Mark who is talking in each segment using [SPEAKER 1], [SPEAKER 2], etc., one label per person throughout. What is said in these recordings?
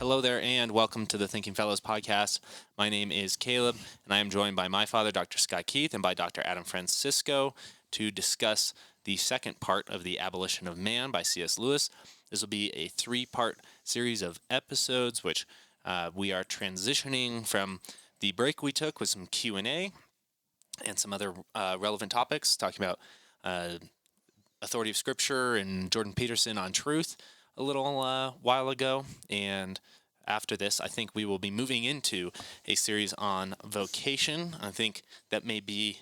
[SPEAKER 1] Hello there, and welcome to the Thinking Fellows podcast. My name is Caleb, and I am joined by my father, Dr. Scott Keith, and by Dr. Adam Francisco to discuss the second part of The Abolition of Man by C.S. Lewis. This will be a three-part series of episodes, which we are transitioning from the break we took with some Q&A and some other relevant topics, talking about authority of Scripture and Jordan Peterson on truth a little while ago. And after this, I think we will be moving into a series on vocation. I think that may be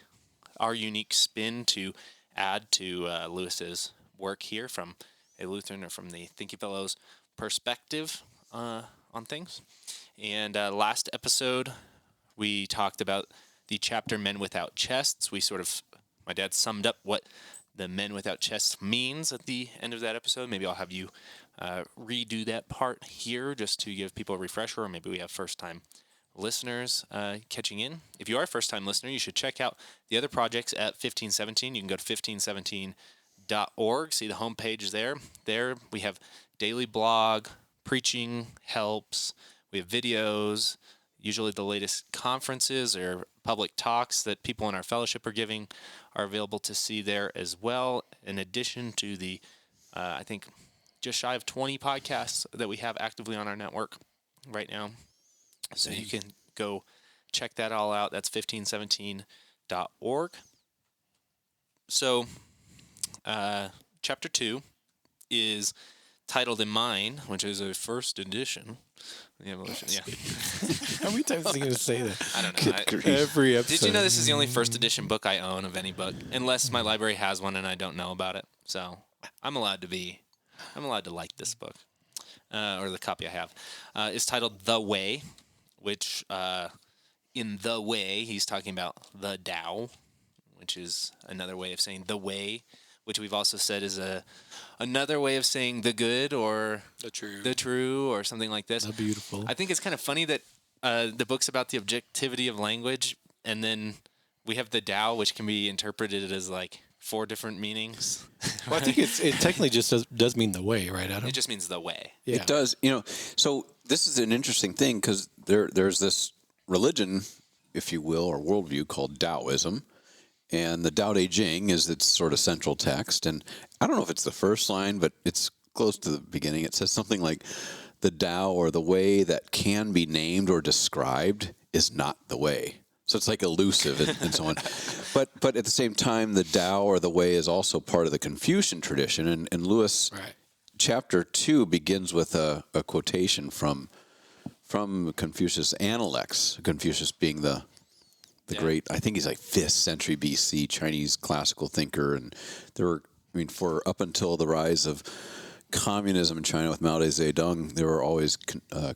[SPEAKER 1] our unique spin to add to Lewis's work here from a Lutheran or from the Thinking Fellows perspective on things. And last episode, we talked about the chapter Men Without Chests. My dad summed up what the Men Without Chests means at the end of that episode. Maybe I'll have you redo that part here just to give people a refresher, or maybe we have first-time listeners catching in. If you are a first-time listener, you should check out the other projects at 1517. You can go to 1517.org, see the homepage there. There we have daily blog, preaching helps, we have videos, usually the latest conferences or public talks that people in our fellowship are giving are available to see there as well, in addition to the, I think, just shy of 20 podcasts that we have actively on our network right now. So you can go check that all out. That's 1517.org. So chapter 2 is titled in mine, which is a first edition. The Evolution, yeah.
[SPEAKER 2] How many times are you going to say that?
[SPEAKER 1] I don't know.
[SPEAKER 2] Every episode.
[SPEAKER 1] Did you know this is the only first edition book I own of any book, unless my library has one and I don't know about it? So I'm allowed to like this book, or the copy I have. It's titled The Way, which in The Way, he's talking about the Tao, which is another way of saying the way, which we've also said is another way of saying the good or the true or something like this.
[SPEAKER 2] The beautiful.
[SPEAKER 1] I think it's kind of funny that the book's about the objectivity of language, and then we have the Tao, which can be interpreted as like 4 different meanings.
[SPEAKER 2] Well, I think it technically just does mean the way, right, Adam?
[SPEAKER 1] It just means the way.
[SPEAKER 3] Yeah. It does. So this is an interesting thing because there's this religion, if you will, or worldview called Taoism. And the Tao Te Ching is its sort of central text. And I don't know if it's the first line, but it's close to the beginning. It says something like, the Tao, or the way that can be named or described, is not the way. So it's like elusive and so on. But at the same time, the Tao, or the way, is also part of the Confucian tradition. And Lewis,
[SPEAKER 2] right.
[SPEAKER 3] Chapter 2 begins with a quotation from Confucius' Analects, Confucius being the great, I think he's like 5th century BC Chinese classical thinker. And for up until the rise of communism in China with Mao Zedong, there were always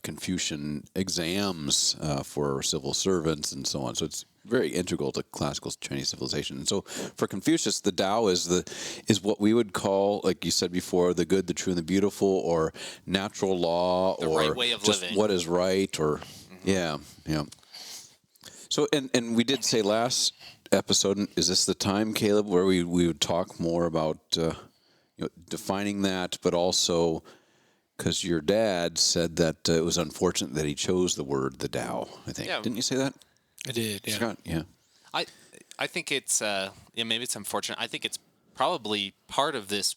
[SPEAKER 3] Confucian exams for civil servants and so on. So it's very integral to classical Chinese civilization. And so for Confucius, the Tao is what we would call, like you said before, the good, the true, and the beautiful, or natural law,
[SPEAKER 1] the
[SPEAKER 3] or
[SPEAKER 1] right way of
[SPEAKER 3] just
[SPEAKER 1] living.
[SPEAKER 3] What is right, or yeah. So and we did say last episode, is this the time, Caleb, where we would talk more about defining that, but also because your dad said that it was unfortunate that he chose the word the Tao, I think.
[SPEAKER 1] Yeah.
[SPEAKER 3] Didn't you say that?
[SPEAKER 2] I did, yeah.
[SPEAKER 3] Scott? Yeah.
[SPEAKER 1] I think it's maybe it's unfortunate. I think it's probably part of this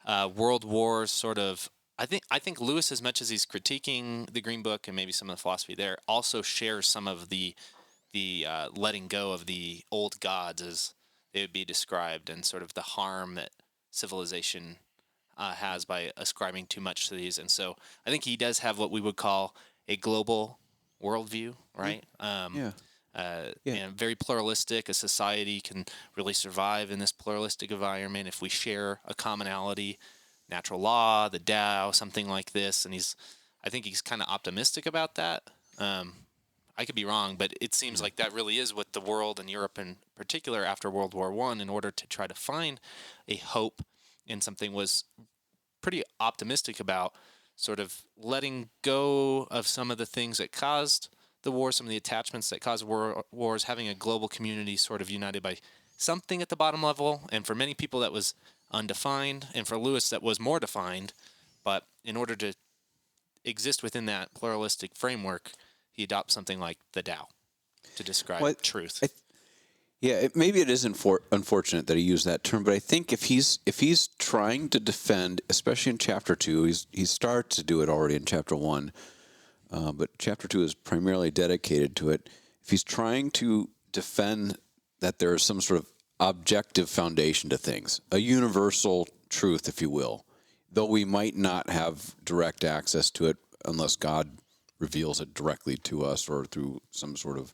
[SPEAKER 1] World War sort of. I think Lewis, as much as he's critiquing the Green Book and maybe some of the philosophy there, also shares some of the letting go of the old gods, as they would be described, and sort of the harm that civilization has by ascribing too much to these. And so I think he does have what we would call a global worldview, right? And very pluralistic. A society can really survive in this pluralistic environment if we share a commonality, natural law, the Tao, something like this. And I think he's kind of optimistic about that. I could be wrong, but it seems like that really is what the world, and Europe in particular after World War I, in order to try to find a hope in something, was pretty optimistic about sort of letting go of some of the things that caused the war, some of the attachments that caused wars, having a global community sort of united by something at the bottom level. And for many people that was undefined, and for Lewis that was more defined. But in order to exist within that pluralistic framework, he adopts something like the Tao to describe
[SPEAKER 3] Well,
[SPEAKER 1] truth.
[SPEAKER 3] Maybe it is unfortunate that he used that term, but I think if he's trying to defend, especially in chapter 2, he starts to do it already in chapter 1, but chapter 2 is primarily dedicated to it. If he's trying to defend that there is some sort of objective foundation to things, a universal truth, if you will, though we might not have direct access to it unless God reveals it directly to us or through some sort of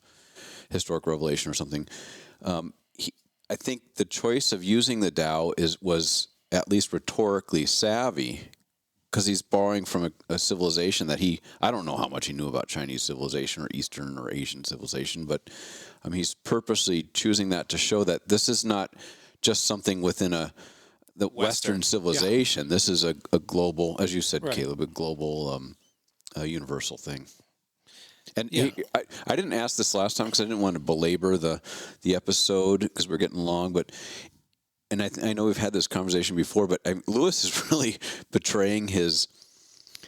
[SPEAKER 3] historic revelation or something. I think the choice of using the Tao was at least rhetorically savvy, because he's borrowing from a civilization that I don't know how much he knew about Chinese civilization or Eastern or Asian civilization, but he's purposely choosing that to show that this is not just something within the Western civilization. Yeah. This is a global, as you said, right, Caleb, a global, universal thing. And I didn't ask this last time because I didn't want to belabor the episode because we're getting long, and I know we've had this conversation before, but Lewis is really betraying his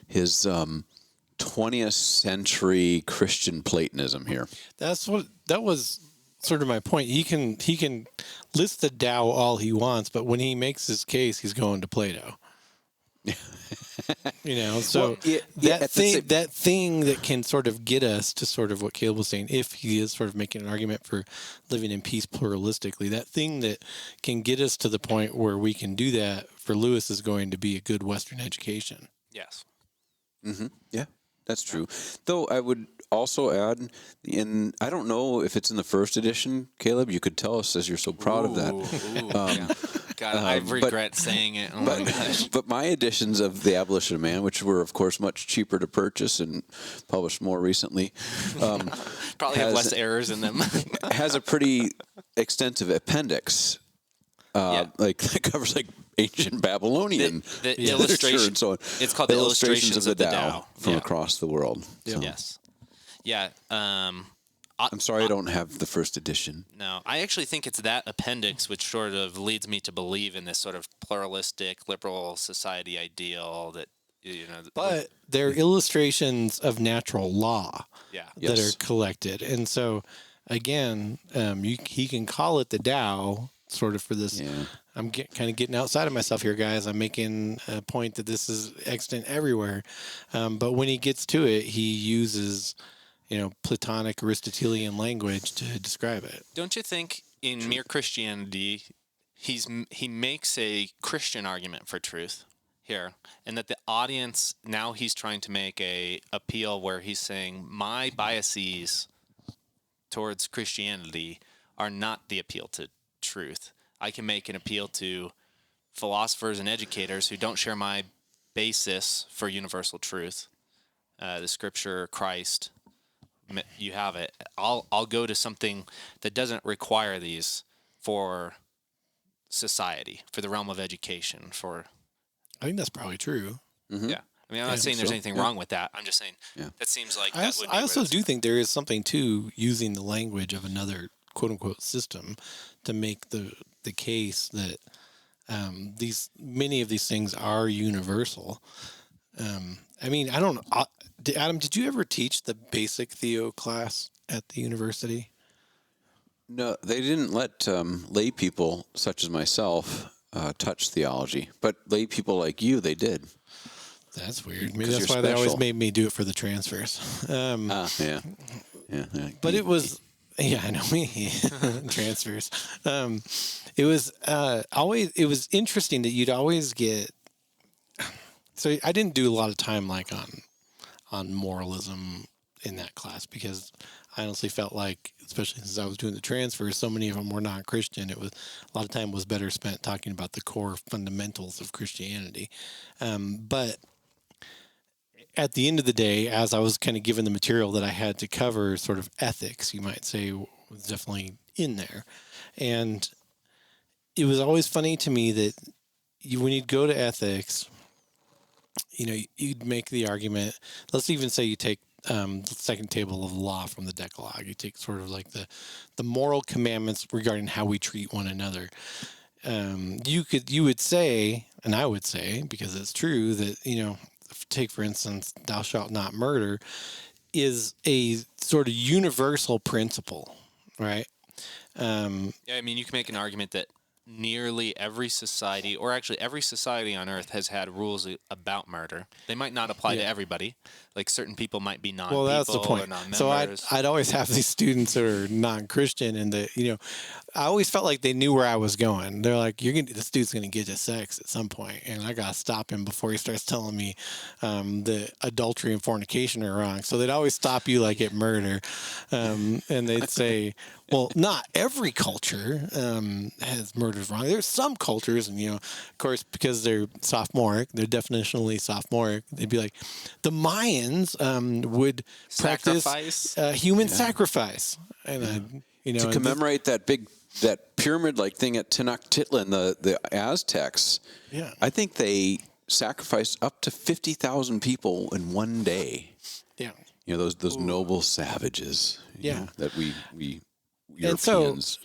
[SPEAKER 3] 20th century Christian Platonism here.
[SPEAKER 2] That was sort of my point. He can list the Tao all he wants, but when he makes his case, he's going to Plato. So that thing that can sort of get us to sort of what Caleb was saying, if he is sort of making an argument for living in peace pluralistically, that thing that can get us to the point where we can do that for Lewis is going to be a good Western education.
[SPEAKER 1] Yes.
[SPEAKER 3] Mm-hmm. Yeah, that's true. Though I would also add, I don't know if it's in the first edition, Caleb, you could tell us as you're so proud of that.
[SPEAKER 1] God, I regret saying it. Oh my gosh.
[SPEAKER 3] But my editions of The Abolition of Man, which were, of course, much cheaper to purchase and published more recently,
[SPEAKER 1] probably have less errors in them.
[SPEAKER 3] Has a pretty extensive appendix, like that covers like ancient Babylonian
[SPEAKER 1] the
[SPEAKER 3] literature and so on.
[SPEAKER 1] It's called the Illustrations of the Tao
[SPEAKER 3] from across the world.
[SPEAKER 1] So. Yes. Yeah.
[SPEAKER 3] I'm sorry I don't have the first edition.
[SPEAKER 1] No, I actually think it's that appendix which sort of leads me to believe in this sort of pluralistic, liberal society ideal that,
[SPEAKER 2] But they're illustrations of natural law that are collected. And so, again, he can call it the Tao sort of for this. Yeah. I'm kind of getting outside of myself here, guys. I'm making a point that this is extant everywhere. But when he gets to it, he uses... Platonic Aristotelian language to describe it.
[SPEAKER 1] Don't you think in Mere Christianity, he makes a Christian argument for truth here, and that the audience, now he's trying to make a appeal where he's saying, my biases towards Christianity are not the appeal to truth. I can make an appeal to philosophers and educators who don't share my basis for universal truth, the Scripture, Christ. You have it. I'll go to something that doesn't require these for society, for the realm of education.
[SPEAKER 2] I think that's probably true.
[SPEAKER 1] Mm-hmm. Yeah. I mean, I'm not saying there's anything wrong with that. I'm just saying that seems like
[SPEAKER 2] I also do think there is something to using the language of another quote unquote system to make the case that many of these things are universal. I mean, I don't know. Adam, did you ever teach the basic Theo class at the university?
[SPEAKER 3] No, they didn't let lay people such as myself touch theology, but lay people like you, they did.
[SPEAKER 2] That's weird. Maybe that's why they always made me do it for the transfers.
[SPEAKER 3] Yeah.
[SPEAKER 2] But it was, I know me, transfers. It was interesting that you'd always get. So I didn't do a lot of time like on moralism in that class because I honestly felt like, especially since I was doing the transfers, so many of them were not Christian. It was a lot of time was better spent talking about the core fundamentals of Christianity. But at the end of the day, as I was kind of given the material that I had to cover, sort of ethics, you might say, was definitely in there. And it was always funny to me that when you'd go to ethics, you'd make the argument. Let's even say you take the second table of the law from the Decalogue. You take sort of like the moral commandments regarding how we treat one another. You would say, and I would say, because it's true, that take for instance, thou shalt not murder, is a sort of universal principle, right?
[SPEAKER 1] Yeah, I mean, you can make an argument that nearly every society, or actually every society on Earth, has had rules about murder. They might not apply to everybody. Like certain people might be non-people
[SPEAKER 2] Well, that's the
[SPEAKER 1] or
[SPEAKER 2] point.
[SPEAKER 1] non-members.
[SPEAKER 2] So I'd always have these students that are non-Christian, and I always felt like they knew where I was going. They're like, this dude's gonna get to sex at some point, and I gotta stop him before he starts telling me that adultery and fornication are wrong. So they'd always stop you like at murder, and they'd say, well, not every culture has murders wrong. There's some cultures, and of course, because they're sophomoric, they're definitionally sophomoric. They'd be like, the Mayans would practice human sacrifice, and
[SPEAKER 3] to commemorate that pyramid-like thing at Tenochtitlan, the Aztecs.
[SPEAKER 2] Yeah,
[SPEAKER 3] I think they sacrificed up to 50,000 people in one day.
[SPEAKER 2] Yeah,
[SPEAKER 3] those noble savages. That we
[SPEAKER 2] and so
[SPEAKER 3] Europeans.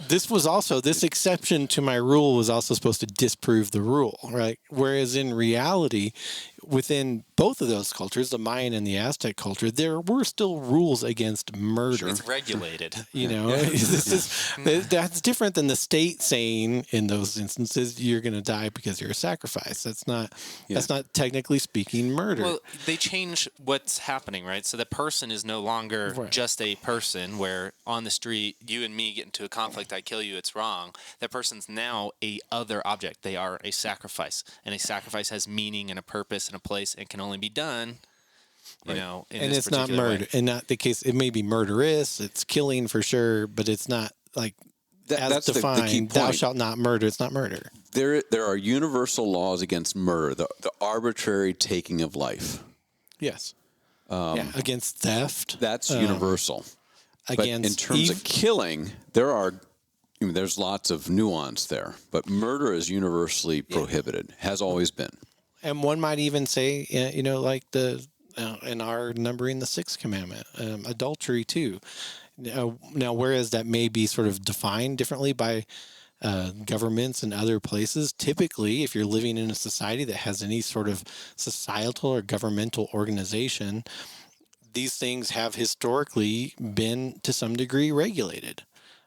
[SPEAKER 2] this exception to my rule was also supposed to disprove the rule, right? Whereas in reality, within both of those cultures, the Mayan and the Aztec culture, there were still rules against murder.
[SPEAKER 1] It's regulated.
[SPEAKER 2] That's different than the state saying in those instances you're going to die because you're a sacrifice. That's not technically speaking murder.
[SPEAKER 1] Well, they change what's happening, right? So the person is no longer just a person where on the street you and me get into a conflict, I kill you, it's wrong. That person's now a other object. They are a sacrifice, and a sacrifice has meaning and a purpose and a place and can only be done, in
[SPEAKER 2] and
[SPEAKER 1] this
[SPEAKER 2] it's not
[SPEAKER 1] particular
[SPEAKER 2] murder,
[SPEAKER 1] way.
[SPEAKER 2] and not the case. It may be murderous. It's killing for sure, but it's not like
[SPEAKER 3] That's
[SPEAKER 2] defined.
[SPEAKER 3] the key point.
[SPEAKER 2] Thou shalt not murder. It's not murder.
[SPEAKER 3] There are universal laws against murder, the arbitrary taking of life.
[SPEAKER 2] Yes. Against theft.
[SPEAKER 3] That's universal.
[SPEAKER 2] Against
[SPEAKER 3] but in terms of killing, there's lots of nuance there. But murder is universally prohibited. Has always been.
[SPEAKER 2] And one might even say, like in our numbering the sixth commandment, adultery too. Now, whereas that may be sort of defined differently by governments and other places, typically, if you're living in a society that has any sort of societal or governmental organization, these things have historically been to some degree regulated.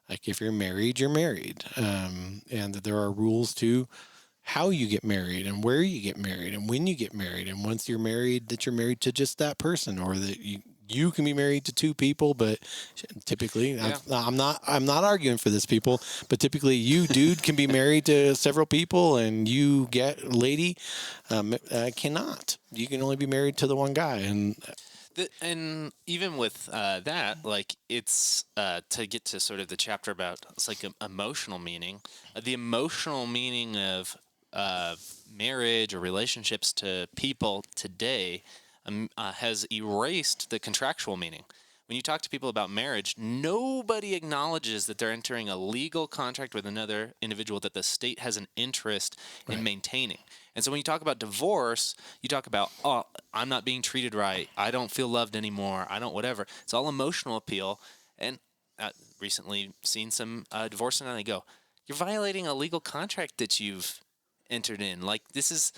[SPEAKER 2] Like if you're married, you're married, and that there are rules to how you get married and where you get married and when you get married, and once you're married, that you're married to just that person, or that you can be married to two people, but typically, I'm not arguing for this, people, but typically you, dude, can be married to several people, and you, lady, cannot. You can only be married to the one guy,
[SPEAKER 1] And even with that, like it's to get to sort of the chapter about it's like emotional meaning. The emotional meaning of marriage or relationships to people today has erased the contractual meaning. When you talk to people about marriage, nobody acknowledges that they're entering a legal contract with another individual that the state has an interest in maintaining. And so when you talk about divorce, you talk about, oh, I'm not being treated right. I don't feel loved anymore. I don't whatever. It's all emotional appeal. And recently seen some divorce, and I go, you're violating a legal contract that you've entered in. Like this is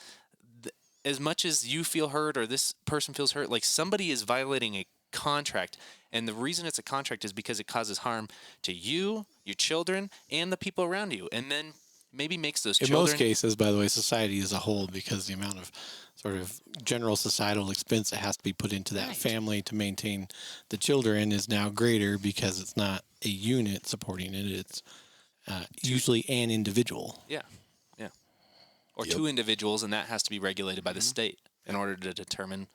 [SPEAKER 1] as much as you feel hurt or this person feels hurt, like somebody is violating a contract. And the reason it's a contract is because it causes harm to you, your children, and the people around you. And then maybe makes those children...
[SPEAKER 2] In most cases, by the way, society as a whole, because the amount of sort of general societal expense that has to be put into that family to maintain the children is now greater because it's not a unit supporting it. It's usually an individual.
[SPEAKER 1] Yeah. Or two individuals, and that has to be regulated by the state in order to determine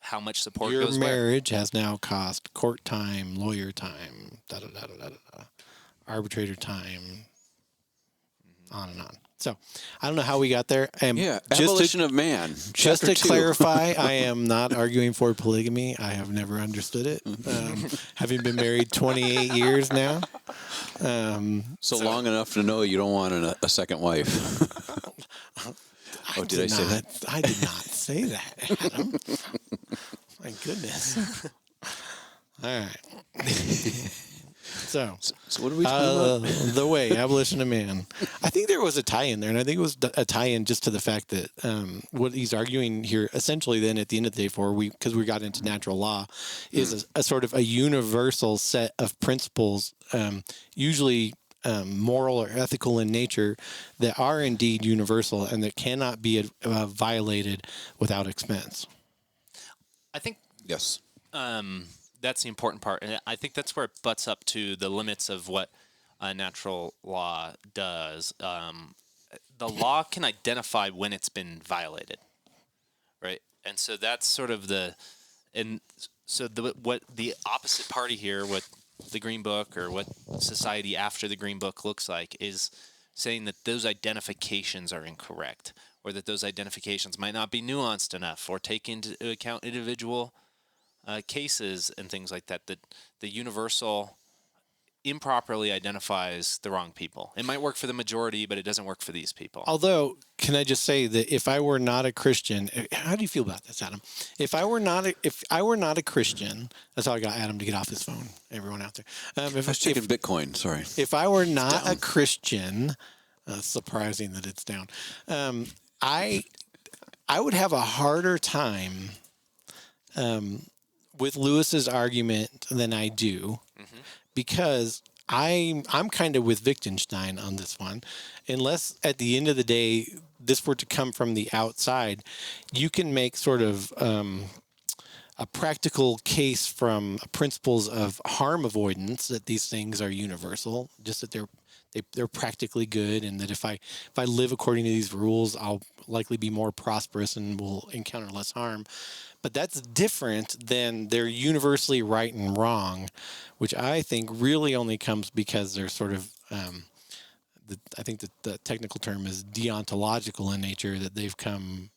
[SPEAKER 1] how much support
[SPEAKER 2] Your
[SPEAKER 1] goes where.
[SPEAKER 2] marriage has now cost court time, lawyer time, arbitrator time, on and on. So I don't know how we got there.
[SPEAKER 3] Abolition of Man.
[SPEAKER 2] Just to
[SPEAKER 3] 2.
[SPEAKER 2] clarify, I am not arguing for polygamy. I have never understood it. Having been married 28 years now.
[SPEAKER 3] So long enough to know you don't want a second wife. Did I say that?
[SPEAKER 2] I did not say that, Adam. My goodness. All right. So
[SPEAKER 3] what are we talking about?
[SPEAKER 2] The Way, Abolition of Man. I think there was a tie-in there, and I think it was a tie-in just to the fact that what he's arguing here, essentially, then at the end of the day, because we got into natural law, is a sort of a universal set of principles, usually moral or ethical in nature, that are indeed universal and that cannot be violated without expense.
[SPEAKER 1] I think
[SPEAKER 3] Yes.
[SPEAKER 1] that's the important part, and I think that's where it butts up to the limits of what natural law does. The law can identify when it's been violated, right? And so that's sort of what the opposite party here, what the Green Book or what society after the Green Book looks like, is saying that those identifications are incorrect, or that those identifications might not be nuanced enough, or take into account individual cases and things like that, that the universal improperly identifies the wrong people. It might work for the majority, but it doesn't work for these people.
[SPEAKER 2] Although, can I just say that if I were not a Christian, how do you feel about this, Adam? If I were not a Christian, that's how I got Adam to get off his phone. Everyone out there,
[SPEAKER 3] I was checking Bitcoin. Sorry.
[SPEAKER 2] If I were not a Christian, surprising that it's down. I would have a harder time with Lewis's argument than I do, because I'm kind of with Wittgenstein on this one. Unless at the end of the day this were to come from the outside, you can make sort of a practical case from principles of harm avoidance that these things are universal, just that they're practically good, and that if I live according to these rules, I'll likely be more prosperous and will encounter less harm. But that's different than they're universally right and wrong, which I think really only comes because they're sort of, I think that the technical term is deontological in nature, that they've come,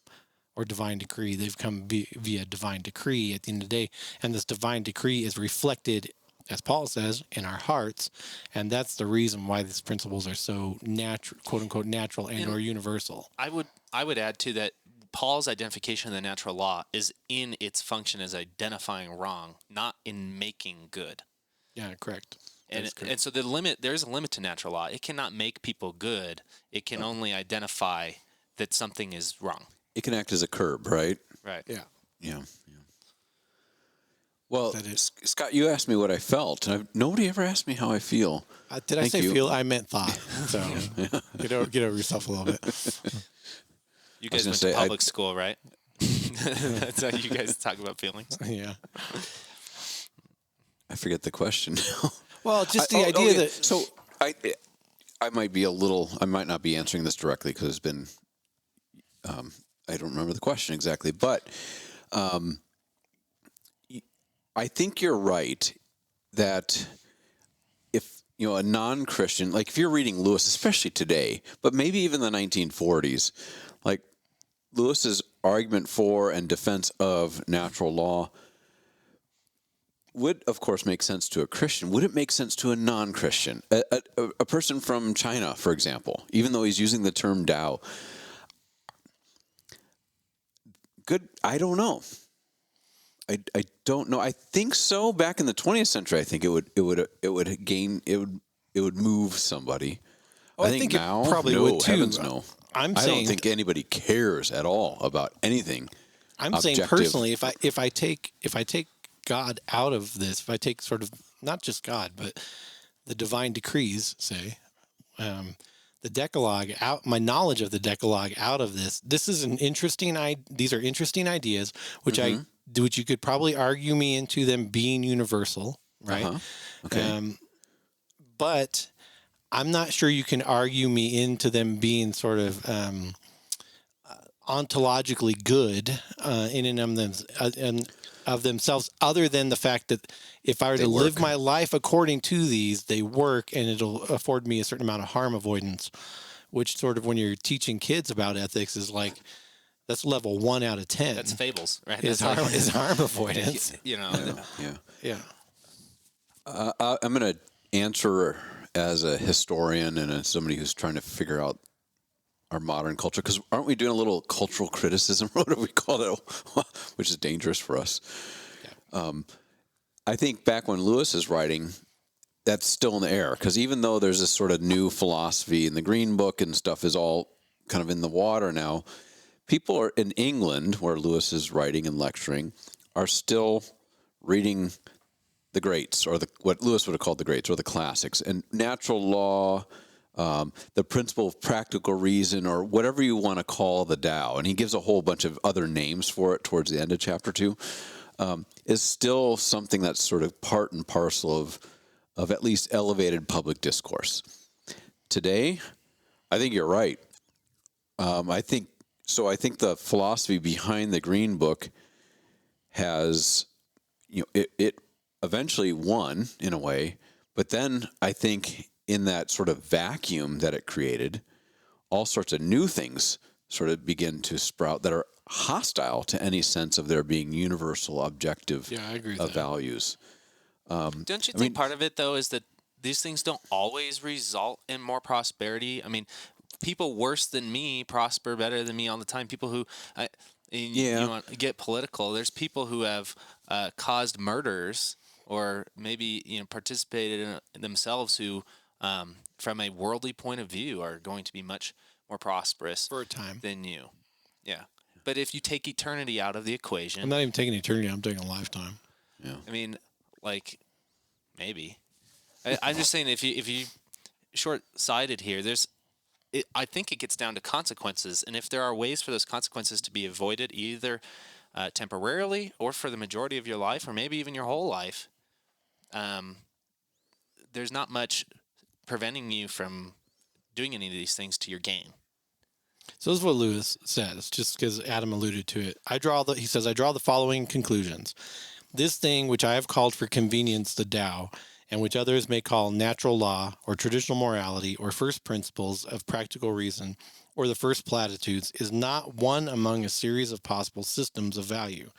[SPEAKER 2] or divine decree, they've come via divine decree at the end of the day. And this divine decree is reflected, as Paul says, in our hearts. And that's the reason why these principles are so natural, quote unquote, natural and or universal.
[SPEAKER 1] I would add to that, Paul's identification of the natural law is in its function as identifying wrong, not in making good.
[SPEAKER 2] Yeah, correct.
[SPEAKER 1] And so there's a limit to natural law. It cannot make people good. It can only identify that something is wrong.
[SPEAKER 3] It can act as a curb, right?
[SPEAKER 1] Right.
[SPEAKER 3] Yeah. Well, Scott, you asked me what I felt, and nobody ever asked me how I feel.
[SPEAKER 2] Did I say feel? I meant thought. So get over yourself a little bit.
[SPEAKER 1] You guys went to public school, right? That's how you guys talk about feelings.
[SPEAKER 2] Yeah.
[SPEAKER 3] I forget the question now.
[SPEAKER 2] Well, just the idea that...
[SPEAKER 3] So I might not be answering this directly because it's been... I don't remember the question exactly, but I think you're right that if, a non-Christian, like if you're reading Lewis, especially today, but maybe even the 1940s, like Lewis's argument for and defense of natural law would, of course, make sense to a Christian. Would it make sense to a non-Christian? A person from China, for example, even though he's using the term Tao. Good. I don't know. I don't know. I think so. Back in the 20th century, I think it would move somebody.
[SPEAKER 2] Oh, I think now, it probably would too.
[SPEAKER 3] Heavens no. I don't think anybody cares at all about anything.
[SPEAKER 2] I'm saying personally, if I take God out of this, if I take sort of not just God, but the divine decrees, say, the Decalogue out, my knowledge of the Decalogue out of this. This is these are interesting ideas, which which you could probably argue me into them being universal, right?
[SPEAKER 3] Okay.
[SPEAKER 2] But I'm not sure you can argue me into them being sort of ontologically good in and of themselves, other than the fact that if I were to live my life according to these, they work, and it'll afford me a certain amount of harm avoidance, which sort of when you're teaching kids about ethics is like, that's level 1 out of 10.
[SPEAKER 1] That's fables, right?
[SPEAKER 2] Is harm avoidance.
[SPEAKER 3] Yeah. I'm going to answer as a historian and as somebody who's trying to figure out our modern culture, because aren't we doing a little cultural criticism? What do we call it? Which is dangerous for us. Yeah. I think back when Lewis is writing, that's still in the air, because even though there's this sort of new philosophy in the Green Book and stuff is all kind of in the water now, people are in England, where Lewis is writing and lecturing, are still reading the greats, or what Lewis would have called the greats, or the classics, and natural law, the principle of practical reason, or whatever you want to call the Tao, and he gives a whole bunch of other names for it towards the end of chapter 2, is still something that's sort of part and parcel of at least elevated public discourse. Today, I think you're right. I think the philosophy behind the Green Book has, it eventually won in a way, but then I think in that sort of vacuum that it created, all sorts of new things sort of begin to sprout that are hostile to any sense of there being universal objective
[SPEAKER 2] I agree with that.
[SPEAKER 3] values.
[SPEAKER 1] Don't you think part of it, though, is that these things don't always result in more prosperity? I mean, people worse than me prosper better than me all the time. People who, you want to get political, there's people who have caused murders or maybe participated in it themselves who, from a worldly point of view, are going to be much more prosperous
[SPEAKER 2] for a time
[SPEAKER 1] than you. Yeah. But if you take eternity out of the equation...
[SPEAKER 2] I'm not even taking eternity, I'm taking a lifetime.
[SPEAKER 3] Yeah.
[SPEAKER 1] I mean, maybe. I'm just saying, if you short-sighted here, I think it gets down to consequences, and if there are ways for those consequences to be avoided, either temporarily or for the majority of your life, or maybe even your whole life, there's not much preventing you from doing any of these things to your gain.
[SPEAKER 2] So this is what Lewis says, just because Adam alluded to it. He says, I draw the following conclusions. This thing which I have called for convenience the Tao, and which others may call natural law, or traditional morality, or first principles of practical reason, or the first platitudes, is not one among a series of possible systems of value.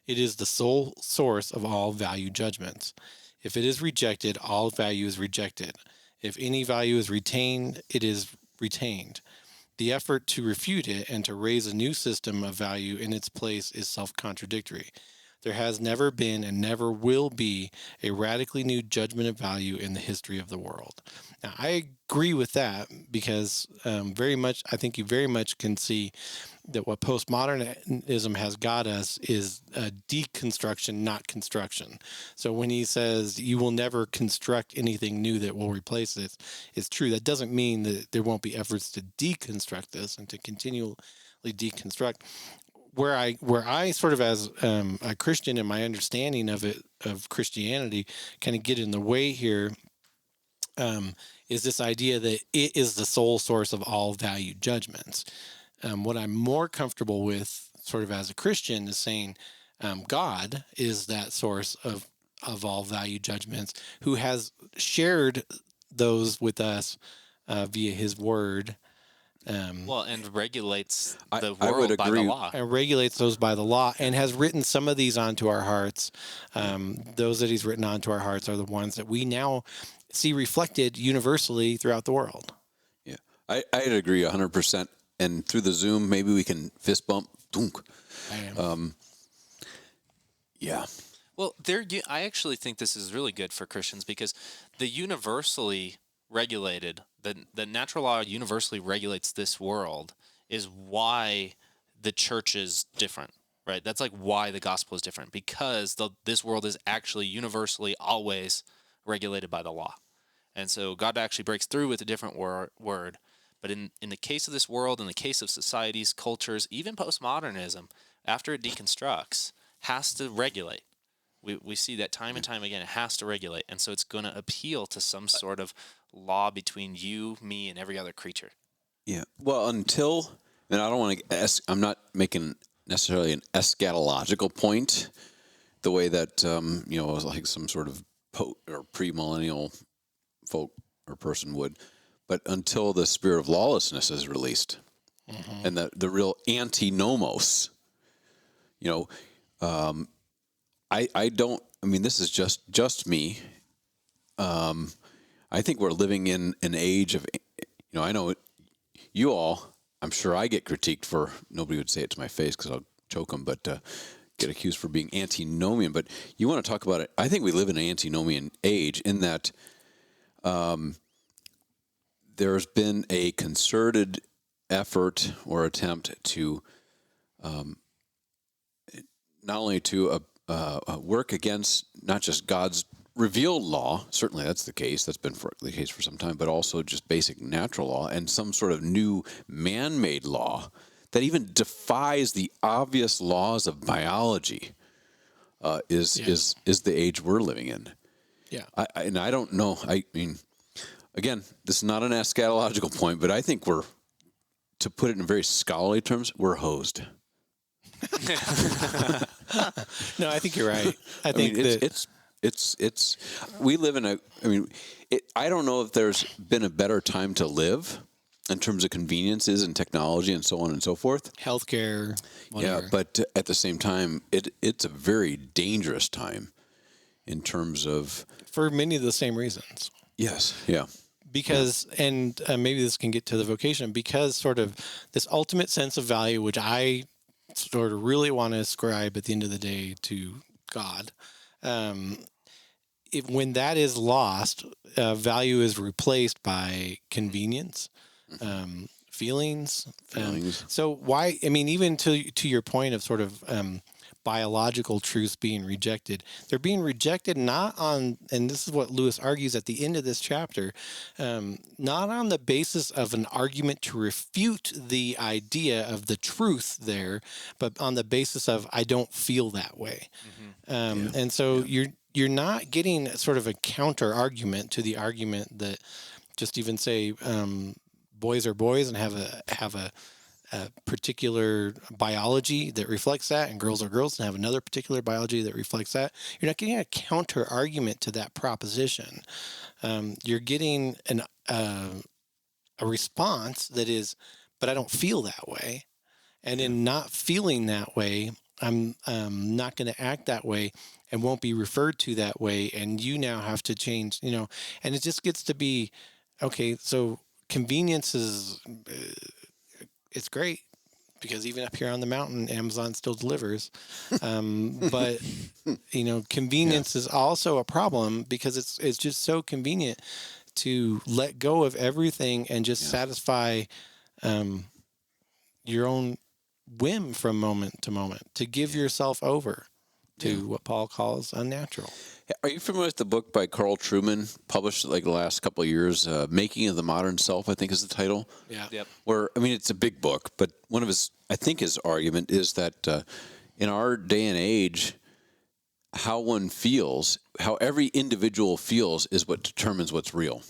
[SPEAKER 2] It is the sole source of all value judgments. If it is rejected, all value is rejected. If any value is retained, it is retained. The effort to refute it and to raise a new system of value in its place is self-contradictory. There has never been and never will be a radically new judgment of value in the history of the world. Now, I agree with that because I think you very much can see that what postmodernism has got us is a deconstruction, not construction. So when he says you will never construct anything new that will replace this, it's true. That doesn't mean that there won't be efforts to deconstruct this and to continually deconstruct. Where I sort of, as a Christian and my understanding of Christianity, kind of get in the way here, is this idea that it is the sole source of all value judgments. What I'm more comfortable with, sort of as a Christian, is saying God is that source of all value judgments, who has shared those with us via His Word.
[SPEAKER 1] And regulates the
[SPEAKER 3] I would
[SPEAKER 1] world by the
[SPEAKER 3] agree.
[SPEAKER 1] law.
[SPEAKER 2] And regulates those by the law, and has written some of these onto our hearts. Those that He's written onto our hearts are the ones that we now see reflected universally throughout the world.
[SPEAKER 3] Yeah, I'd agree 100%. And through the Zoom, maybe we can fist bump. Yeah.
[SPEAKER 1] Well, I actually think this is really good for Christians because the universally regulated, the natural law universally regulates this world, is why the church is different, right? That's like why the gospel is different, because this world is actually universally always regulated by the law. And so God actually breaks through with a different word. But in the case of this world, in the case of societies, cultures, even postmodernism, after it deconstructs, has to regulate. We see that time and time again. It has to regulate. And so it's going to appeal to some sort of law between you, me, and every other creature.
[SPEAKER 3] Yeah. Well, and I don't want to, I'm not making necessarily an eschatological point the way that, like some sort of or premillennial folk or person would. But until the spirit of lawlessness is released, and the real antinomos, I don't. I mean, this is just me. I think we're living in an age of, I know you all. I'm sure I get critiqued for, nobody would say it to my face because I'll choke them, but get accused for being antinomian. But you want to talk about it? I think we live in an antinomian age in that there's been a concerted effort or attempt to not only to work against not just God's revealed law, certainly that's the case, that's been the case for some time, but also just basic natural law and some sort of new man-made law that even defies the obvious laws of biology is the age we're living in.
[SPEAKER 2] Yeah.
[SPEAKER 3] I don't know. I mean, again, this is not an eschatological point, but I think to put it in very scholarly terms, we're hosed.
[SPEAKER 2] No, I think you're right. I think
[SPEAKER 3] it's we live in I don't know if there's been a better time to live in terms of conveniences and technology and so on and so forth.
[SPEAKER 2] Healthcare, whatever.
[SPEAKER 3] Yeah, but at the same time, it's a very dangerous time in terms of,
[SPEAKER 2] for many of the same reasons.
[SPEAKER 3] Yes, yeah.
[SPEAKER 2] Because, and maybe this can get to the vocation, because sort of this ultimate sense of value, which I sort of really want to ascribe at the end of the day to God, when that is lost, value is replaced by convenience, feelings. So why? I mean, even to your point of sort of biological truths being rejected, they're being rejected not on, and this is what Lewis argues at the end of this chapter, not on the basis of an argument to refute the idea of the truth there, but on the basis of I don't feel that way. And so you're not getting sort of a counter argument to the argument that just even say boys are boys and have a particular biology that reflects that, and girls are girls and have another particular biology that reflects that. You're not getting a counter argument to that proposition. You're getting a response that is, but I don't feel that way. And in not feeling that way, I'm not going to act that way and won't be referred to that way. And you now have to change, and it just gets to be, okay, so convenience is, it's great because even up here on the mountain, Amazon still delivers. But convenience is also a problem because it's just so convenient to let go of everything and just satisfy your own whim from moment to moment, to give yourself over to what Paul calls unnatural.
[SPEAKER 3] Are you familiar with the book by Carl Trueman, published like the last couple of years, Making of the Modern Self, I think is the title?
[SPEAKER 2] Yeah.
[SPEAKER 1] Yep.
[SPEAKER 3] Where, I mean, it's a big book, but one of his argument is that in our day and age, how one feels, how every individual feels is what determines what's real.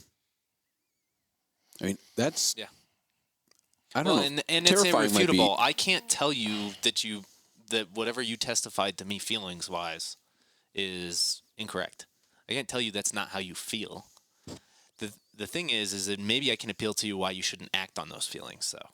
[SPEAKER 3] I mean, that's...
[SPEAKER 1] Yeah.
[SPEAKER 3] I don't know.
[SPEAKER 1] And it's irrefutable. I can't tell you that whatever you testified to me feelings-wise is incorrect. I can't tell you that's not how you feel. The thing is that maybe I can appeal to you why you shouldn't act on those feelings, though.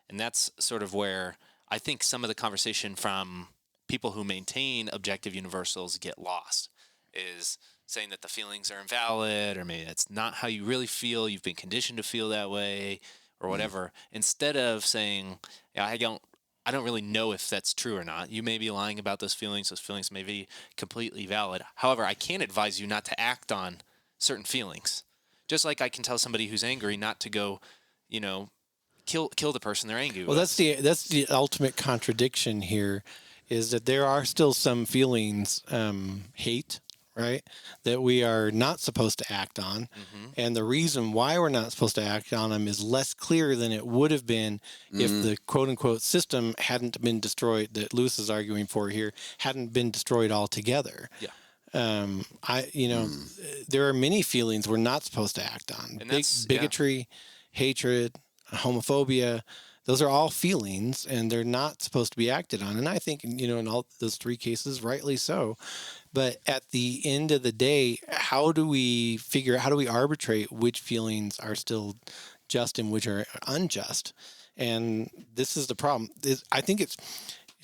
[SPEAKER 1] And that's sort of where I think some of the conversation from people who maintain objective universals get lost, is saying that the feelings are invalid, or maybe that's not how you really feel, you've been conditioned to feel that way, or whatever, instead of saying, I don't really know if that's true or not. You may be lying about those feelings may be completely valid. However, I can advise you not to act on certain feelings. Just like I can tell somebody who's angry not to go, kill the person they're angry with.
[SPEAKER 2] Well, that's the ultimate contradiction here, is that there are still some feelings, hate, right, that we are not supposed to act on. Mm-hmm. And the reason why we're not supposed to act on them is less clear than it would have been if the quote-unquote system hadn't been destroyed, that Lewis is arguing for here, hadn't been destroyed altogether.
[SPEAKER 1] Yeah.
[SPEAKER 2] There are many feelings we're not supposed to act on.
[SPEAKER 1] And
[SPEAKER 2] bigotry, hatred, homophobia, those are all feelings, and they're not supposed to be acted on. And I think, in all those three cases, rightly so. But at the end of the day, how do we arbitrate which feelings are still just and which are unjust? And this is the problem. I think it's,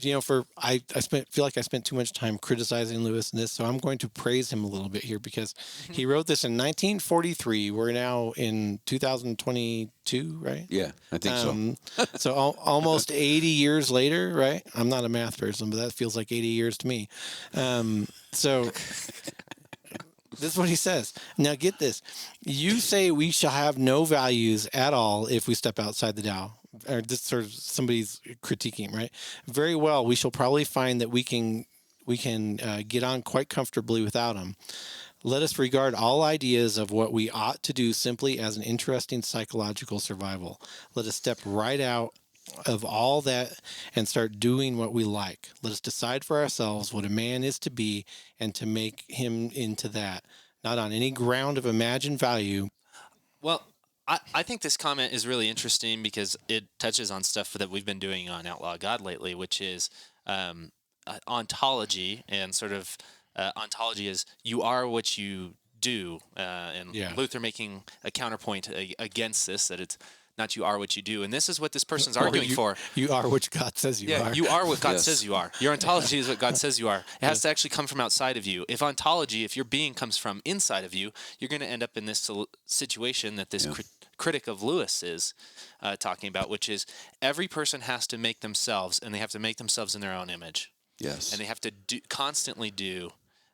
[SPEAKER 2] I feel like I spent too much time criticizing Lewis in this, so I'm going to praise him a little bit here, because he wrote this in 1943. We're now in 2022, right?
[SPEAKER 3] Yeah, I think so.
[SPEAKER 2] So almost 80 years later, right? I'm not a math person, but that feels like 80 years to me. So This is what he says. Now get this. You say we shall have no values at all if we step outside the Tao. Or this sort of somebody's critiquing, right? Very well. We shall probably find that we can get on quite comfortably without them. Let us regard all ideas of what we ought to do simply as an interesting psychological survival. Let us step right out of all that and start doing what we like. Let us decide for ourselves what a man is to be and to make him into that, not on any ground of imagined value.
[SPEAKER 1] Well, I think this comment is really interesting because it touches on stuff that we've been doing on Outlaw God lately, which is ontology, and sort of ontology is you are what you do, and Luther making a counterpoint against this, that it's not you are what you do, and this is what this person's arguing for.
[SPEAKER 2] You are what God says you are.
[SPEAKER 1] You are what God says you are. Your ontology is what God says you are. It has to actually come from outside of you. If ontology, if your being comes from inside of you, you're going to end up in this situation that this critic of Lewis is talking about, which is every person has to make themselves, and they have to make themselves in their own image.
[SPEAKER 3] Yes.
[SPEAKER 1] And they have to constantly do.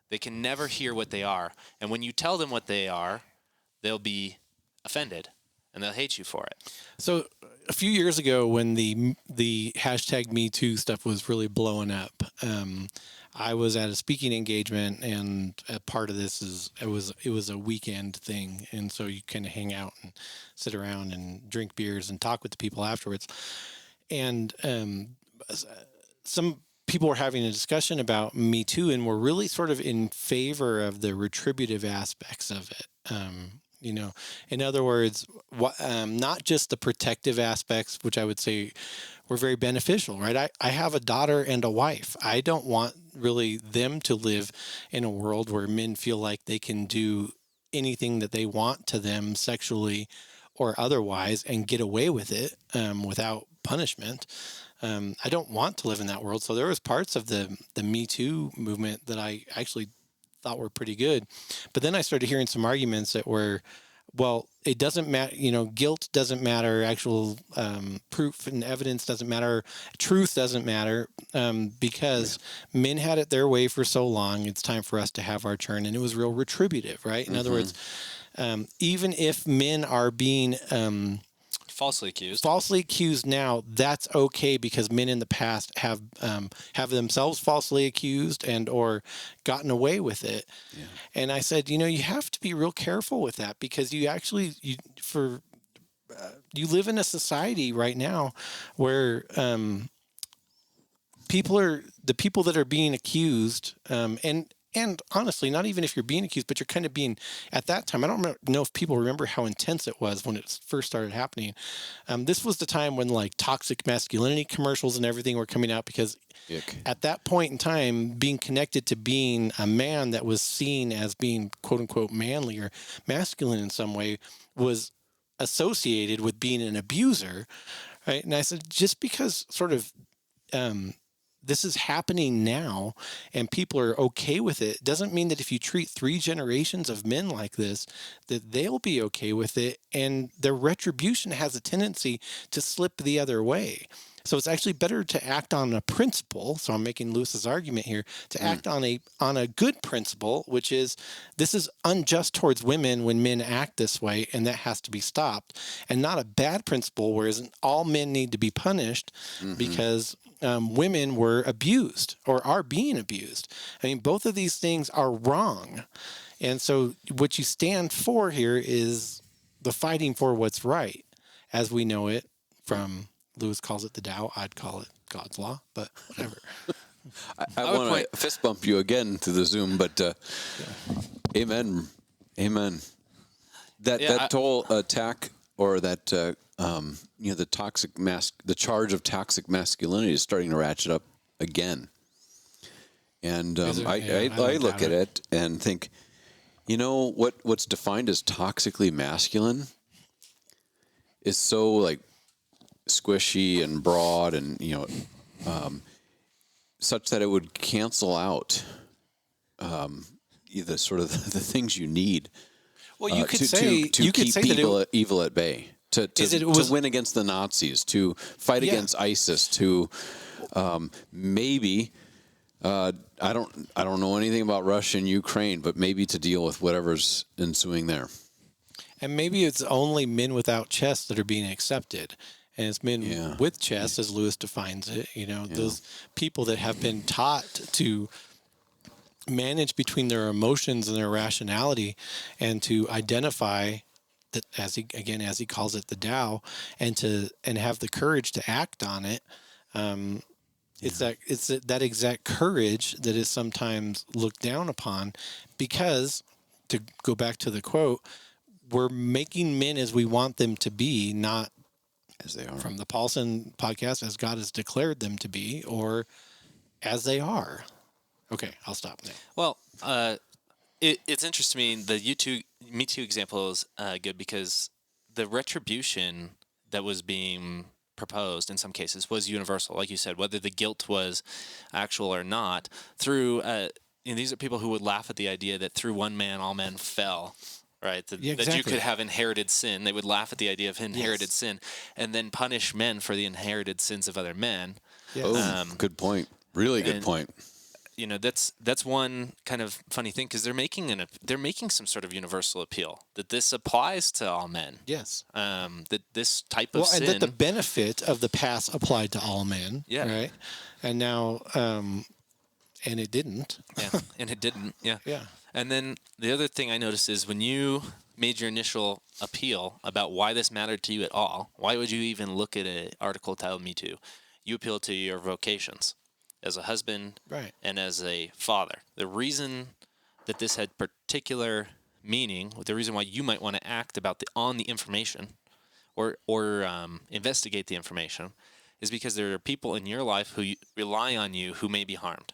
[SPEAKER 1] They can never hear what they are. And when you tell them what they are, they'll be offended. And they'll hate you for it.
[SPEAKER 2] So a few years ago, when the hashtag Me Too stuff was really blowing up, I was at a speaking engagement, and a part of this is it was a weekend thing, and so you kind of hang out and sit around and drink beers and talk with the people afterwards. And some people were having a discussion about Me Too, and were really sort of in favor of the retributive aspects of it. In other words, not just the protective aspects, which I would say were very beneficial, right? I have a daughter and a wife. I don't want really them to live in a world where men feel like they can do anything that they want to them sexually or otherwise and get away with it without punishment. I don't want to live in that world. So there was parts of the Me Too movement that I actually thought were pretty good. But then I started hearing some arguments that were, well, it doesn't matter, guilt doesn't matter, actual proof and evidence doesn't matter, truth doesn't matter, because men had it their way for so long, it's time for us to have our turn. And it was real retributive, right? In other words, even if men are being
[SPEAKER 1] falsely accused
[SPEAKER 2] now, that's okay, because men in the past have themselves falsely accused and or gotten away with it. Yeah. And I said, you have to be real careful with that, because you live in a society right now where the people that are being accused, and honestly, not even if you're being accused, but you're kind of being, at that time, I don't know if people remember how intense it was when it first started happening. This was the time when like toxic masculinity commercials and everything were coming out, because at that point in time, being connected to being a man that was seen as being quote unquote manly or masculine in some way was associated with being an abuser, right? And I said, just because sort of, this is happening now and people are okay with it doesn't mean that if you treat 3 generations of men like this, that they'll be okay with it, and their retribution has a tendency to slip the other way. So it's actually better to act on a principle. So I'm making Lewis's argument here, to act on a good principle, which is this is unjust towards women when men act this way, and that has to be stopped, and not a bad principle, whereas all men need to be punished because women were abused or are being abused. I mean, both of these things are wrong. And so what you stand for here is the fighting for what's right, as we know it from, Lewis calls it the Tao, I'd call it God's law, but whatever.
[SPEAKER 3] I want to fist bump you again to the Zoom, but amen. That whole attack, or that the charge of toxic masculinity is starting to ratchet up again. And I look at it and think, what's defined as toxically masculine is so like squishy and broad, and such that it would cancel out the sort of the things you need.
[SPEAKER 2] Well, you could say
[SPEAKER 3] to keep people evil at bay, to win against the Nazis, to fight against ISIS, to maybe I don't know anything about Russia and Ukraine, but maybe to deal with whatever's ensuing there.
[SPEAKER 2] And maybe it's only men without chests that are being accepted. And it's men with chests, as Lewis defines it, those people that have been taught to manage between their emotions and their rationality and to identify that, as he calls it, the Tao, and have the courage to act on it. It's that exact courage that is sometimes looked down upon, because, to go back to the quote, we're making men as we want them to be, not
[SPEAKER 3] as they are.
[SPEAKER 2] From the Paulson podcast, as God has declared them to be, or as they are. Okay, I'll stop now.
[SPEAKER 1] Well, it's interesting. The Me Too example is good because the retribution that was being proposed in some cases was universal, like you said, whether the guilt was actual or not. Through these are people who would laugh at the idea that through one man all men fell. Right, that you could have inherited sin. They would laugh at the idea of inherited sin, and then punish men for the inherited sins of other men.
[SPEAKER 2] Yes.
[SPEAKER 3] Oh, good point. Really good point.
[SPEAKER 1] That's one kind of funny thing, because they're making some sort of universal appeal that this applies to all men.
[SPEAKER 2] Yes.
[SPEAKER 1] That this type of sin,
[SPEAKER 2] and that the benefit of the past applied to all men.
[SPEAKER 1] Yeah.
[SPEAKER 2] Right. And now, and it didn't.
[SPEAKER 1] Yeah. And it didn't. Yeah.
[SPEAKER 2] Yeah.
[SPEAKER 1] And then the other thing I noticed is when you made your initial appeal about why this mattered to you at all, why would you even look at an article titled Me Too? You appealed to your vocations as a husband,
[SPEAKER 2] right,
[SPEAKER 1] and as a father. The reason that this had particular meaning, the reason why you might want to act on the information or investigate the information, is because there are people in your life who rely on you who may be harmed.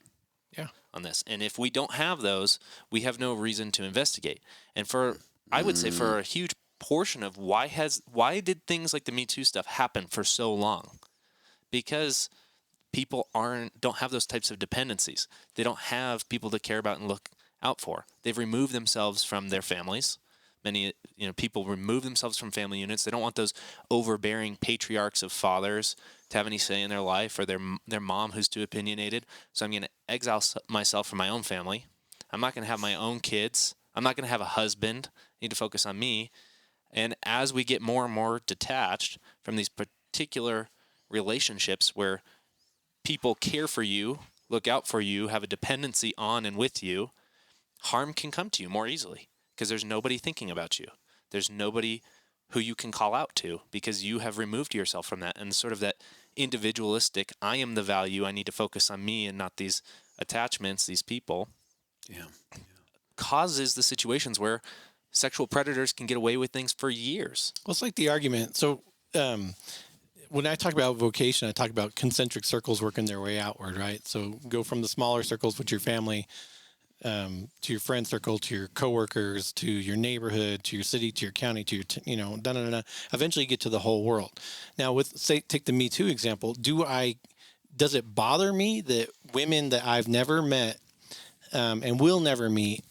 [SPEAKER 2] Yeah.
[SPEAKER 1] On this. And if we don't have those, we have no reason to investigate. And I would say for a huge portion of why did things like the Me Too stuff happen for so long? Because people don't have those types of dependencies. They don't have people to care about and look out for. They've removed themselves from their families. Many people remove themselves from family units. They don't want those overbearing patriarchs of fathers to have any say in their life, or their mom who's too opinionated. So I'm going to exile myself from my own family. I'm not going to have my own kids. I'm not going to have a husband. I need to focus on me. And as we get more and more detached from these particular relationships where people care for you, look out for you, have a dependency on and with you, harm can come to you more easily, because there's nobody thinking about you. There's nobody who you can call out to, because you have removed yourself from that. And sort of that individualistic, I am the value, I need to focus on me and not these attachments, these people, causes the situations where sexual predators can get away with things for years.
[SPEAKER 2] Well, it's like the argument. So when I talk about vocation, I talk about concentric circles working their way outward, right? So go from the smaller circles with your family, to your friend circle, to your coworkers, to your neighborhood, to your city, to your county, to your, eventually you get to the whole world. Now, take the Me Too example. Does it bother me that women that I've never met and will never meet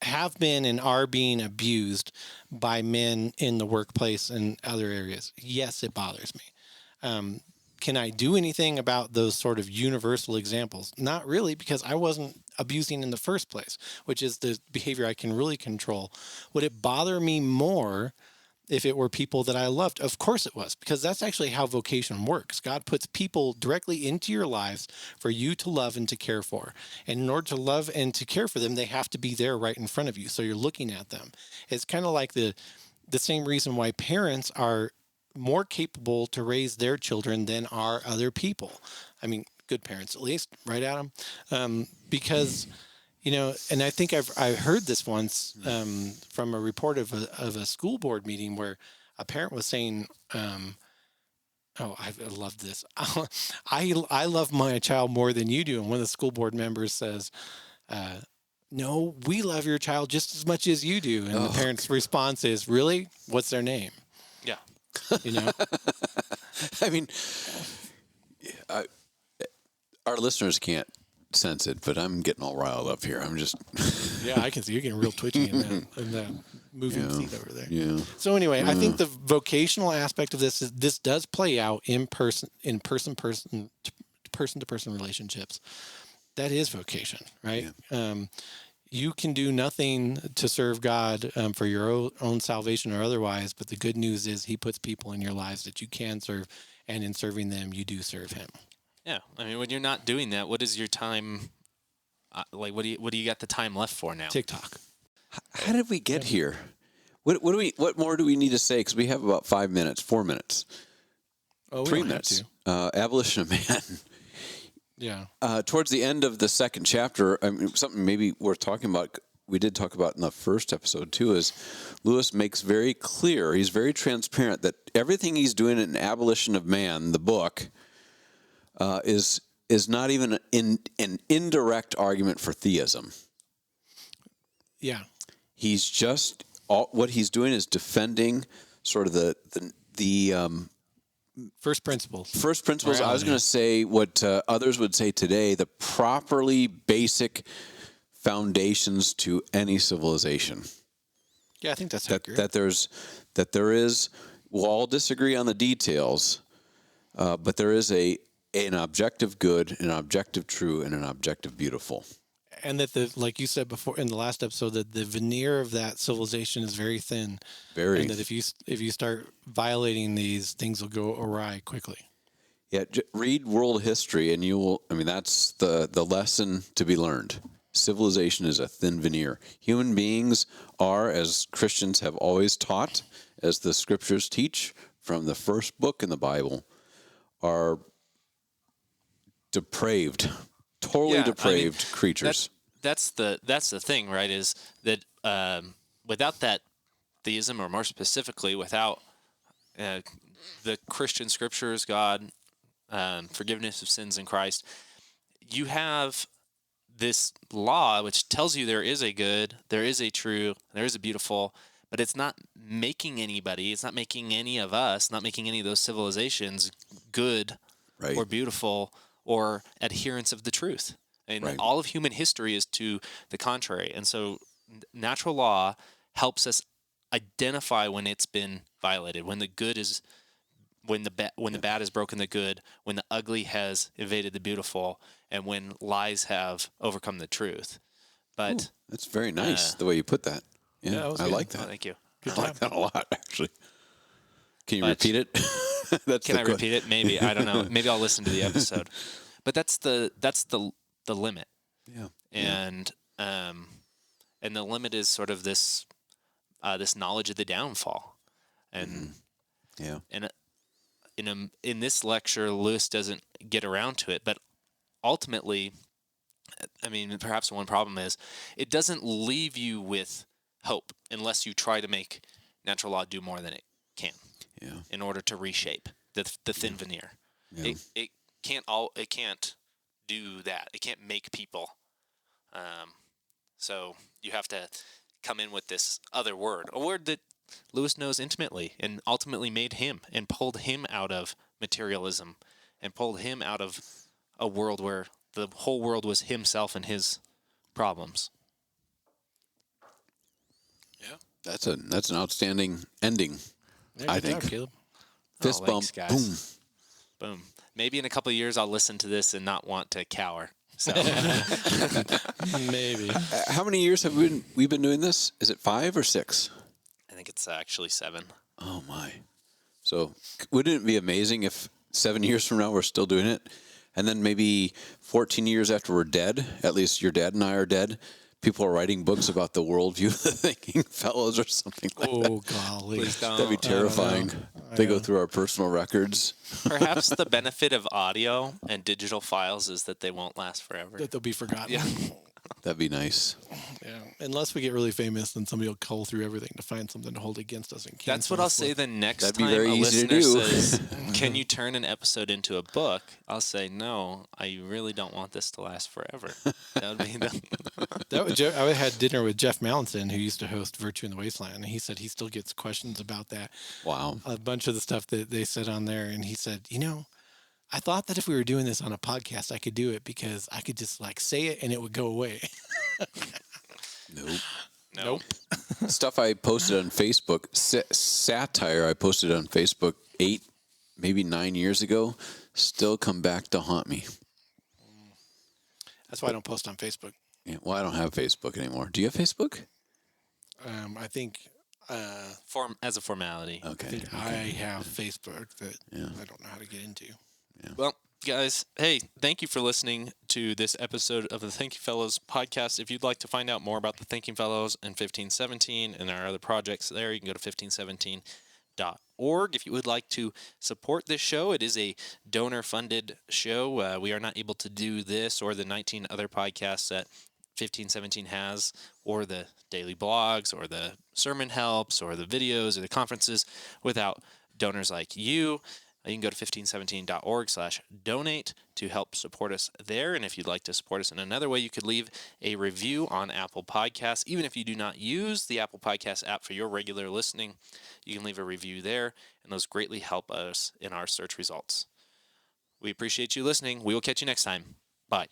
[SPEAKER 2] have been and are being abused by men in the workplace and other areas? Yes, it bothers me. Can I do anything about those sort of universal examples? Not really, because I wasn't abusing in the first place, which is the behavior I can really control. Would it bother me more if it were people that I loved? Of course it was, because that's actually how vocation works. God puts people directly into your lives for you to love and to care for. And in order to love and to care for them, they have to be there right in front of you. So you're looking at them. It's kind of like the same reason why parents are more capable to raise their children than are other people. I mean, good parents at least, right, Adam? Because, and I think I heard this once from a report of a school board meeting where a parent was saying, I love this. I love my child more than you do. And one of the school board members says, no, we love your child just as much as you do. And the parent's response is, really? What's their name?
[SPEAKER 1] Yeah.
[SPEAKER 3] I mean, our listeners can't sense it, but I'm getting all riled up here. I'm just...
[SPEAKER 2] Yeah, I can see you're getting real twitchy in that moving seat over there.
[SPEAKER 3] Yeah.
[SPEAKER 2] So anyway, I think the vocational aspect of this does play out in person to person relationships. that is vocation, right? You can do nothing to serve God for your own salvation or otherwise, but the good news is he puts people in your lives that you can serve, and in serving them, you do serve him.
[SPEAKER 1] Yeah, I mean, when you're not doing that, what is your time? Like, what do you got the time left for now?
[SPEAKER 2] TikTok.
[SPEAKER 3] How did we get here? What more do we need to say? Because we have about 5 minutes, 4 minutes, 3 minutes. Abolition of Man.
[SPEAKER 2] Yeah.
[SPEAKER 3] Towards the end of the second chapter, I mean, something maybe worth talking about, we did talk about in the first episode too, is Lewis makes very clear, he's very transparent that everything he's doing in Abolition of Man, the book, is not even an indirect argument for theism.
[SPEAKER 2] Yeah.
[SPEAKER 3] He's just, what he's doing is defending sort of the
[SPEAKER 2] First principles.
[SPEAKER 3] First principles.
[SPEAKER 2] Morality.
[SPEAKER 3] I was going to say what others would say today: the properly basic foundations to any civilization.
[SPEAKER 2] Yeah, I think that's accurate.
[SPEAKER 3] That there is. We'll all disagree on the details, but there is an objective good, an objective true, and an objective beautiful.
[SPEAKER 2] And that like you said before in the last episode, that the veneer of that civilization is very thin.
[SPEAKER 3] Very.
[SPEAKER 2] And that if you start violating these, things will go awry quickly.
[SPEAKER 3] Yeah, read world history, and you will. I mean, that's the lesson to be learned. Civilization is a thin veneer. Human beings are, as Christians have always taught, as the scriptures teach from the first book in the Bible, are depraved. Totally depraved creatures.
[SPEAKER 1] That's the thing, right? Is that without that theism, or more specifically, without the Christian scriptures, God, forgiveness of sins in Christ, you have this law which tells you there is a good, there is a true, there is a beautiful, but it's not making anybody, it's not making any of us, not making any of those civilizations good or beautiful or adherents of the truth. And all of human history is to the contrary. And so natural law helps us identify when it's been violated, when the good is, when the bad has broken the good, when the ugly has invaded the beautiful, and when lies have overcome the truth. But
[SPEAKER 3] that's very nice the way you put that. Yeah, I like that.
[SPEAKER 1] Oh, thank you.
[SPEAKER 3] I like that a lot, actually. Can you repeat it?
[SPEAKER 1] Can I repeat it? Maybe. I don't know. Maybe I'll listen to the episode. But that's the limit.
[SPEAKER 3] Yeah.
[SPEAKER 1] And the limit is sort of this knowledge of the downfall. And in this lecture, Lewis doesn't get around to it, but ultimately, I mean, perhaps one problem is it doesn't leave you with hope unless you try to make natural law do more than it can.
[SPEAKER 3] Yeah.
[SPEAKER 1] In order to reshape the thin veneer.
[SPEAKER 3] Yeah.
[SPEAKER 1] It can't do that. It can't make people. So you have to come in with this other word, a word that Lewis knows intimately and ultimately made him and pulled him out of materialism and pulled him out of a world where the whole world was himself and his problems.
[SPEAKER 2] Yeah.
[SPEAKER 3] That's an outstanding ending.
[SPEAKER 2] Yeah,
[SPEAKER 3] I think.
[SPEAKER 2] Job, Caleb.
[SPEAKER 3] Fist bump.
[SPEAKER 1] Thanks, guys. Boom. Maybe in a couple of years I'll listen to this and not want to cower. So
[SPEAKER 2] Maybe.
[SPEAKER 3] How many years have we been doing this? Is it 5 or 6?
[SPEAKER 1] I think it's actually 7.
[SPEAKER 3] Oh my! So wouldn't it be amazing if 7 years from now we're still doing it, and then maybe 14 years after we're dead, at least your dad and I are dead, people are writing books about the worldview of the thinking fellows or something like that.
[SPEAKER 2] Oh golly!
[SPEAKER 1] Please don't.
[SPEAKER 3] That'd be terrifying. They go through our personal records.
[SPEAKER 1] Perhaps the benefit of audio and digital files is that they won't last forever.
[SPEAKER 2] That they'll be forgotten.
[SPEAKER 1] Yeah.
[SPEAKER 3] That'd be nice.
[SPEAKER 2] Yeah. Unless we get really famous, then somebody will cull through everything to find something to hold against us and cancel.
[SPEAKER 1] That's what I'll
[SPEAKER 2] us
[SPEAKER 1] say
[SPEAKER 2] with.
[SPEAKER 1] the next
[SPEAKER 3] That'd be
[SPEAKER 1] time
[SPEAKER 3] very
[SPEAKER 1] a
[SPEAKER 3] easy to
[SPEAKER 1] listener
[SPEAKER 3] do.
[SPEAKER 1] says, "Can you turn an episode into a book?" I'll say, "No, I really don't want this to last forever." That would be
[SPEAKER 2] I had dinner with Jeff Mallinson, who used to host Virtue in the Wasteland, and he said he still gets questions about that.
[SPEAKER 3] Wow.
[SPEAKER 2] A bunch of the stuff that they said on there, and he said, I thought that if we were doing this on a podcast, I could do it because I could just say it and it would go away.
[SPEAKER 3] Nope. Stuff I posted on Facebook, satire I posted on Facebook 8, maybe 9 years ago, still come back to haunt me.
[SPEAKER 2] That's why I don't post on Facebook.
[SPEAKER 3] Yeah, well, I don't have Facebook anymore. Do you have Facebook?
[SPEAKER 2] I think
[SPEAKER 1] As a formality.
[SPEAKER 3] Okay.
[SPEAKER 2] I have Facebook that I don't know how to get into.
[SPEAKER 1] Well, guys, hey, thank you for listening to this episode of the Thinking Fellows podcast. If you'd like to find out more about the Thinking Fellows and 1517 and our other projects there, you can go to 1517.org. If you would like to support this show, it is a donor-funded show. We are not able to do this or the 19 other podcasts that 1517 has, or the daily blogs, or the sermon helps, or the videos, or the conferences without donors like you. You can go to 1517.org/donate to help support us there. And if you'd like to support us in another way, you could leave a review on Apple Podcasts. Even if you do not use the Apple Podcast app for your regular listening, you can leave a review there, and those greatly help us in our search results. We appreciate you listening. We will catch you next time. Bye.